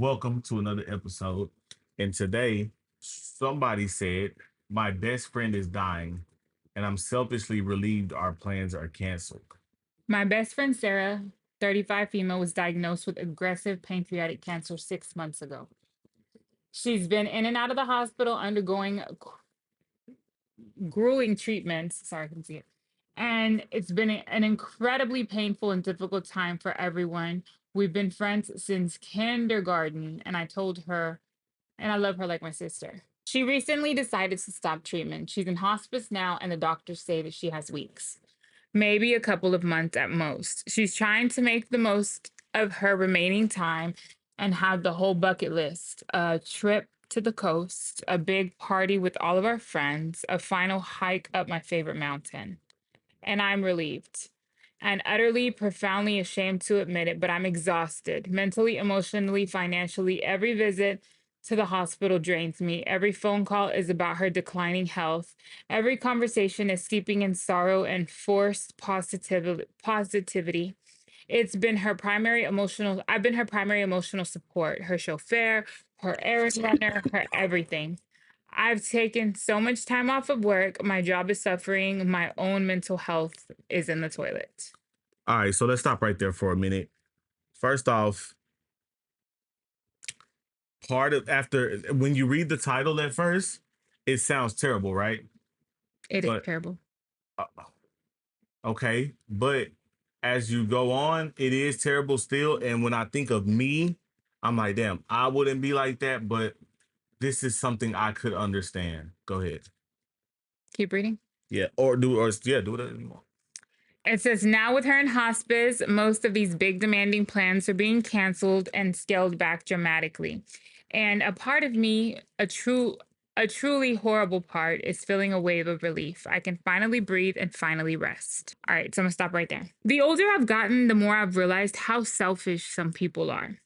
welcome to another episode. And today, somebody said, my best friend is dying, and I'm selfishly relieved our plans are canceled. My best friend Sarah, 35 female, was diagnosed with aggressive pancreatic cancer 6 months ago. She's been in and out of the hospital undergoing grueling treatments. Sorry, I can see it. And it's been an incredibly painful and difficult time for everyone. We've been friends since kindergarten, and I told her, and I love her like my sister. She recently decided to stop treatment. She's in hospice now, and the doctors say that she has weeks, maybe a couple of months at most. She's trying to make the most of her remaining time and have the whole bucket list: a trip to the coast, a big party with all of our friends, a final hike up my favorite mountain. And I'm relieved and utterly, profoundly ashamed to admit it, but I'm exhausted mentally, emotionally, financially. Every visit to the hospital drains me. Every phone call is about her declining health. Every conversation is steeping in sorrow and forced positivity. It's been her primary emotional, I've been her primary emotional support, her chauffeur, her errand runner, her everything. I've taken so much time off of work. My job is suffering. My own mental health is in the toilet. All right, so let's stop right there for a minute. First off, part of after when you read the title at first, it sounds terrible, right? It is But terrible. uh, okay, but as you go on, it is terrible still. And when I think of me, I'm like, damn, I wouldn't be like that, but this is something I could understand. Go ahead. Keep reading. Yeah, or do whatever you want. It says now with her in hospice, most of these big demanding plans are being canceled and scaled back dramatically. And a part of me, a truly horrible part, is feeling a wave of relief. I can finally breathe and finally rest. All right, so I'm gonna stop right there. The older I've gotten, the more I've realized how selfish some people are.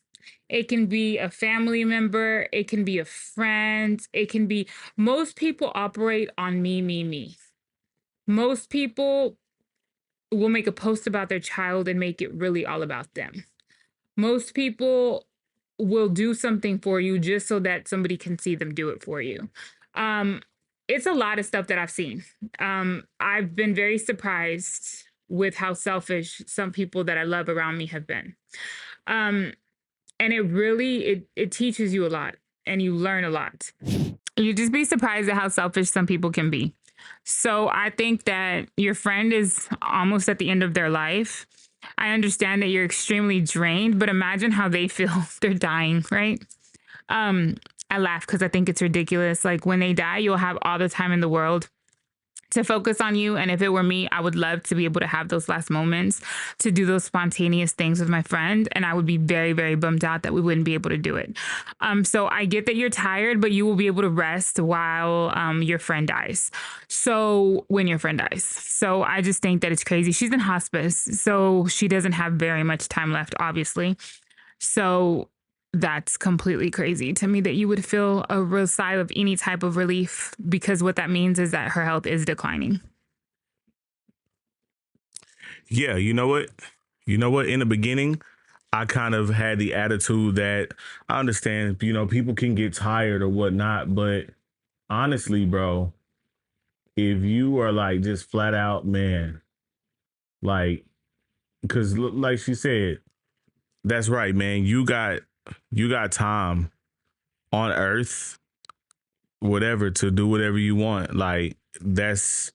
It can be a family member, it can be a friend, it can be most people operate on me, me, me. Most people will make a post about their child and make it really all about them. Most people will do something for you just so that somebody can see them do it for you. Um, it's a lot of stuff that I've seen. I've been very surprised with how selfish some people that I love around me have been. Um, and it teaches you a lot and you learn a lot. You just be surprised at how selfish some people can be. So I think that your friend is almost at the end of their life. I understand that you're extremely drained, but imagine how they feel they're dying, right? Um, I laugh because I think it's ridiculous. Like when they die, you'll have all the time in the world to focus on you. And if it were me, I would love to be able to have those last moments to do those spontaneous things with my friend. And I would be very, very bummed out that we wouldn't be able to do it. So I get that you're tired, but you will be able to rest while your friend dies. So when your friend dies. So I just think that it's crazy. She's in hospice, so she doesn't have very much time left, obviously. So that's completely crazy to me that you would feel a real sigh of any type of relief, because what that means is that her health is declining. Yeah, you know what? You know what? In the beginning, I kind of had the attitude that I understand, people can get tired or whatnot, but honestly, bro, if you are like just flat out, man, like, because like she said, that's right, man. You got time on Earth, whatever, to do whatever you want. Like that's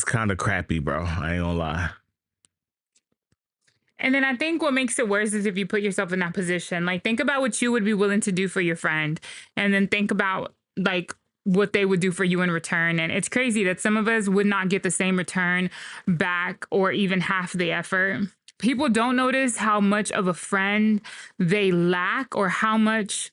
kind of crappy, bro. I ain't gonna lie. And then I think what makes it worse is if you put yourself in that position. Like, think about what you would be willing to do for your friend, and then think about like what they would do for you in return. And it's crazy that some of us would not get the same return back or even half the effort. People don't notice how much of a friend they lack, or how much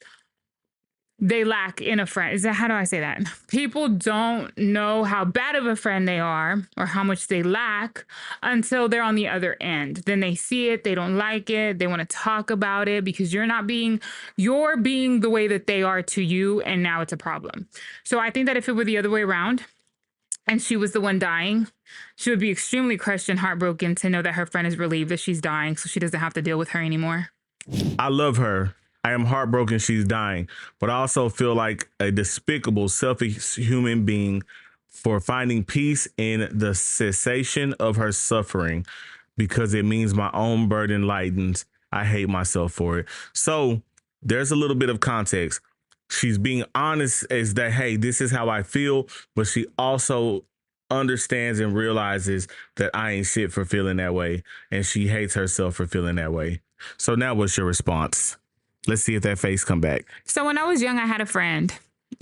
they lack in a friend. Is that, how do I say that? People don't know how bad of a friend they are or how much they lack until they're on the other end. Then they see it, they don't like it, they want to talk about it because you're being the way that they are to you, and now it's a problem. So I think that if it were the other way around and she was the one dying, she would be extremely crushed and heartbroken to know that her friend is relieved that she's dying so she doesn't have to deal with her anymore. I love her. I am heartbroken she's dying, but I also feel like a despicable, selfish human being for finding peace in the cessation of her suffering because it means my own burden lightens. I hate myself for it. So there's a little bit of context. She's being honest as that, hey, this is how I feel, but she also understands and realizes that I ain't shit for feeling that way. And she hates herself for feeling that way. So now what's your response? Let's see if that face come back. So when I was young, I had a friend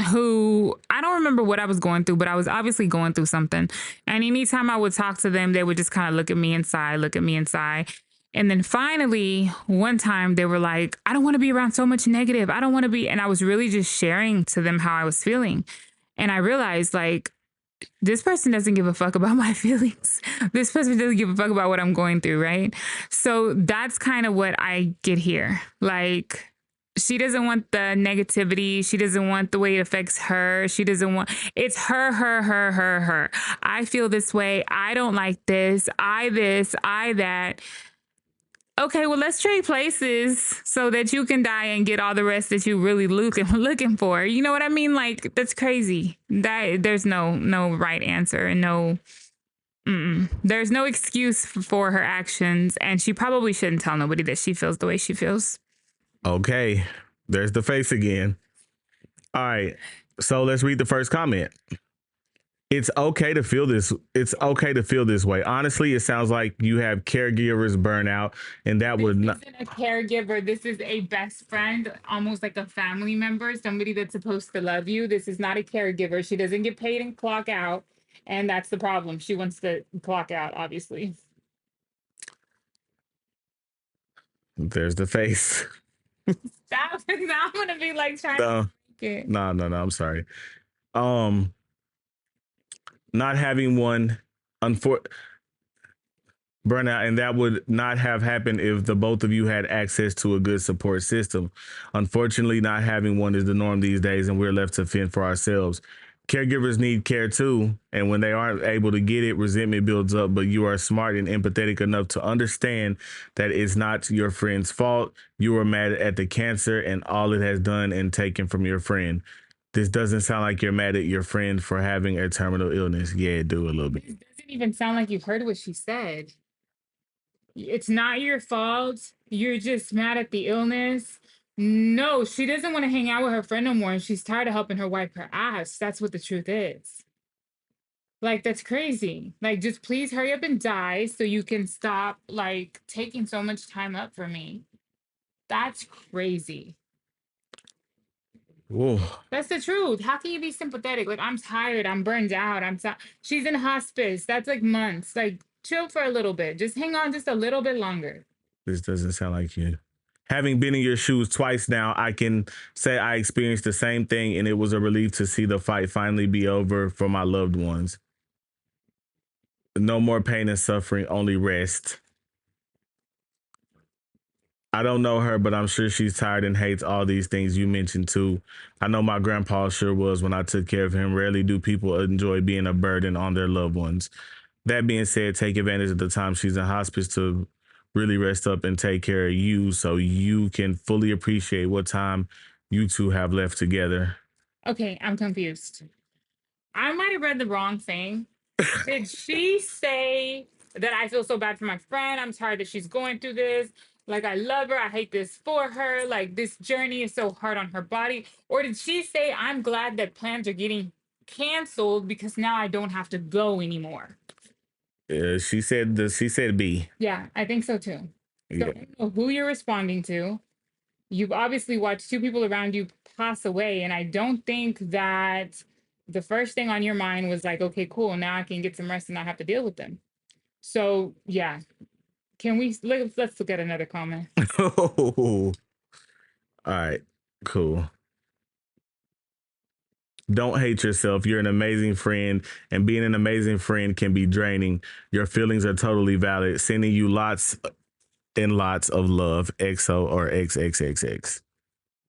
who, I don't remember what I was going through, but I was obviously going through something. And anytime I would talk to them, they would just kind of look at me and sigh, look at me and sigh. And then finally, one time they were like, I don't want to be around so much negative. I don't want to be. And I was really just sharing to them how I was feeling. And I realized, like, this person doesn't give a fuck about my feelings. This person doesn't give a fuck about what I'm going through, right? So that's kind of what I get here. Like, she doesn't want the negativity. She doesn't want the way it affects her. She doesn't want, it's her. I feel this way. I don't like this, I that. Okay, well, let's trade places so that you can die and get all the rest that you really looking for. You know what I mean? Like, that's crazy. That there's no right answer and there's no excuse for her actions, and she probably shouldn't tell nobody that she feels the way she feels. Okay, there's the face again. All right, so let's read the first comment. It's okay to feel this. It's okay to feel this way. Honestly, it sounds like you have caregivers burnout, and that would not. This isn't a caregiver. This is a best friend, almost like a family member, somebody that's supposed to love you. This is not a caregiver. She doesn't get paid and clock out, and that's the problem. She wants to clock out, obviously. There's the face. Stop. Now I'm gonna be like trying No, to make it. no. I'm sorry. Um, not having one, burnout, and that would not have happened if the both of you had access to a good support system. Unfortunately, not having one is the norm these days, and we're left to fend for ourselves. Caregivers need care too, and when they aren't able to get it, resentment builds up. But you are smart and empathetic enough to understand that it's not your friend's fault. You are mad at the cancer and all it has done and taken from your friend. This doesn't sound like you're mad at your friend for having a terminal illness. Yeah, it do a little bit. This doesn't even sound like you heard what she said. It's not your fault. You're just mad at the illness. No, she doesn't want to hang out with her friend no more, and she's tired of helping her wipe her ass. That's what the truth is. Like, that's crazy. Like, just please hurry up and die so you can stop, like, taking so much time up for me. That's crazy. Whoa. That's the truth. How can you be sympathetic? Like, I'm tired. I'm burned out. She's in hospice. That's like months. Like, chill for a little bit. Just hang on just a little bit longer. This doesn't sound like you. Having been in your shoes twice now, I can say I experienced the same thing, and it was a relief to see the fight finally be over for my loved ones. No more pain and suffering, only rest. I don't know her, but I'm sure she's tired and hates all these things you mentioned too. I know my grandpa sure was when I took care of him. Rarely do people enjoy being a burden on their loved ones. That being said, take advantage of the time she's in hospice to really rest up and take care of you so you can fully appreciate what time you two have left together. Okay, I'm confused. I might have read the wrong thing. Did she say that I feel so bad for my friend? I'm tired that she's going through this. Like, I love her. I hate this for her. Like, this journey is so hard on her body. Or did she say, I'm glad that plans are getting canceled because now I don't have to go anymore? She said B. Yeah, I think so too. So Yeah. I don't know who you're responding to. You've obviously watched two people around you pass away, and I don't think that the first thing on your mind was like, okay, cool, now I can get some rest and not have to deal with them. So yeah, can we let's look at another comment. All right, cool. Don't hate yourself. You're an amazing friend, and being an amazing friend can be draining. Your feelings are totally valid. Sending you lots and lots of love. XO or XXXX.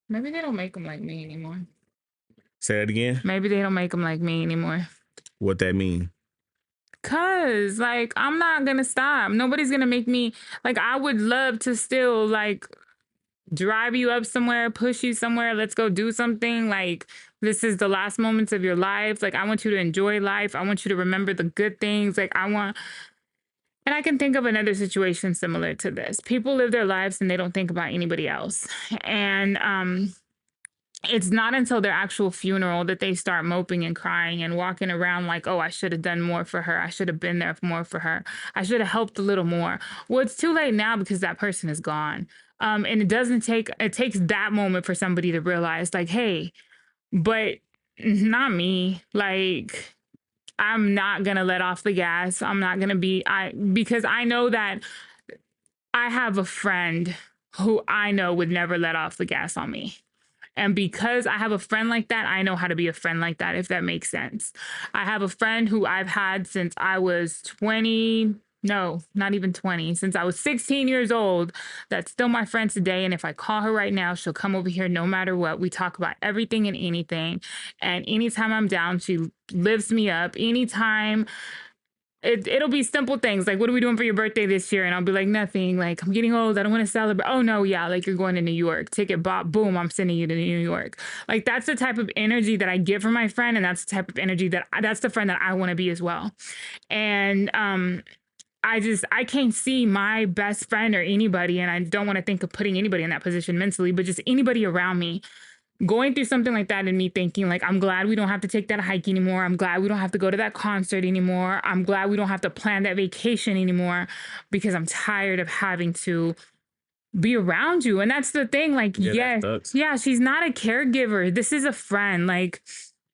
Maybe they don't make them like me anymore. Say that again. Maybe they don't make them like me anymore. What that mean? Cause like I'm not gonna stop. Nobody's gonna make me like I would love to still like drive you up somewhere, push you somewhere, let's go do something. Like, this is the last moments of your life. Like, I want you to enjoy life. I want you to remember the good things. Like, I want, and I can think of another situation similar to this. People live their lives and they don't think about anybody else. And it's not until their actual funeral that they start moping and crying and walking around like, oh, I should have done more for her. I should have been there more for her. I should have helped a little more. Well, it's too late now because that person is gone. And it takes that moment for somebody to realize, like, hey, but not me. Like, I'm not going to let off the gas. I'm not going to because I know that I have a friend who I know would never let off the gas on me. And because I have a friend like that, I know how to be a friend like that, if that makes sense. I have a friend who I've had since I was 20, no, not even 20, since I was 16 years old. That's still my friend today. And if I call her right now, she'll come over here no matter what. We talk about everything and anything. And anytime I'm down, she lifts me up. Anytime it'll be simple things like, what are we doing for your birthday this year? And I'll be like, nothing. Like, I'm getting old. I don't want to celebrate. Oh no, yeah, like you're going to New York. Ticket bought. Boom, I'm sending you to New York. Like, that's the type of energy that I get from my friend, and that's the type of energy that's the friend that I want to be as well. And I can't see my best friend or anybody, and I don't want to think of putting anybody in that position mentally, but just anybody around me going through something like that and me thinking like, I'm glad we don't have to take that hike anymore. I'm glad we don't have to go to that concert anymore. I'm glad we don't have to plan that vacation anymore because I'm tired of having to be around you. And that's the thing. Like, Yeah, yes, yeah, she's not a caregiver. This is a friend. Like,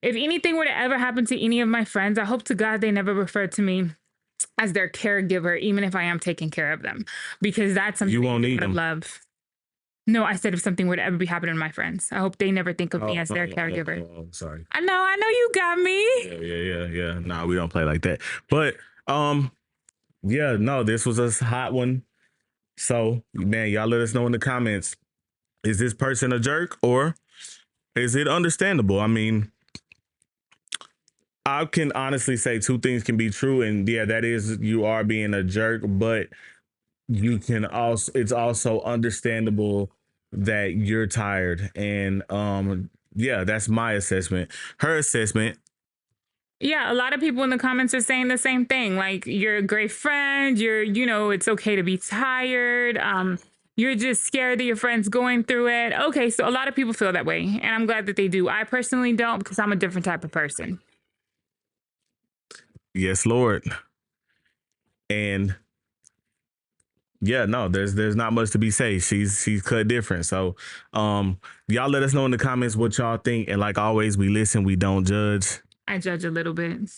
if anything were to ever happen to any of my friends, I hope to God they never refer to me as their caregiver, even if I am taking care of them, because that's something you won't need out of them. love. No, I said if something were to ever be happening to my friends, I hope they never think of me as their caregiver. Sorry. I know you got me. Yeah. Nah, we don't play like that. But yeah, no, this was a hot one. So, man, y'all let us know in the comments. Is this person a jerk or is it understandable? I mean, I can honestly say two things can be true. And yeah, that is you are being a jerk, but you can also it's also understandable that you're tired. And yeah, that's my assessment. Her assessment. Yeah, a lot of people in the comments are saying the same thing. Like, you're a great friend. It's okay to be tired. You're just scared that your friend's going through it. Okay, so a lot of people feel that way, and I'm glad that they do. I personally don't, because I'm a different type of person. Yes, Lord. And yeah, no, there's not much to be said. She's cut different. So y'all let us know in the comments what y'all think. And like always, we listen, we don't judge. I judge a little bit.